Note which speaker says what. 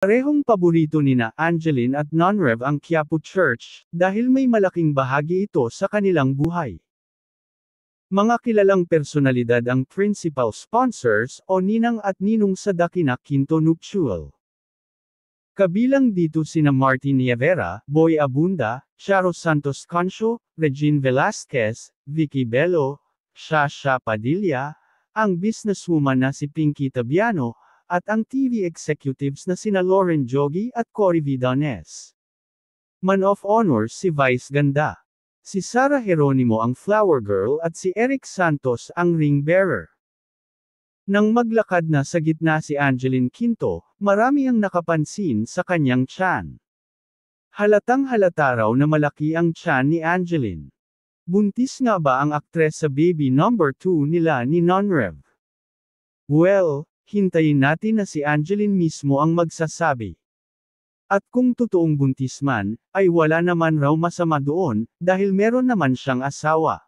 Speaker 1: Parehong paborito nina Angeline at Nonrev ang Quiapo Church, dahil may malaking bahagi ito sa kanilang buhay. Mga kilalang personalidad ang principal sponsors o ninang at ninong sa Dakinak Quinto Nuptial. Kabilang dito sina Martin Nievera, Boy Abunda, Charo Santos Concho, Regine Velasquez, Vicky Bello, Shasha Padilla, ang businesswoman na si Pinky Tabiano, at ang TV executives na sina Lauren Jogi at Cory Vidanes. Man of honor si Vice Ganda. Si Sara Geronimo ang flower girl at si Eric Santos ang ring bearer. Nang maglakad na sa gitna si Angeline Quinto, marami ang nakapansin sa kanyang tiyan. Halatang halata raw na malaki ang tiyan ni Angeline. Buntis nga ba ang aktres sa baby number 2 nila ni Nonrev? Well, hintayin natin na si Angeline mismo ang magsasabi. At kung totoong buntis man, ay wala naman raw masama doon, dahil meron naman siyang asawa.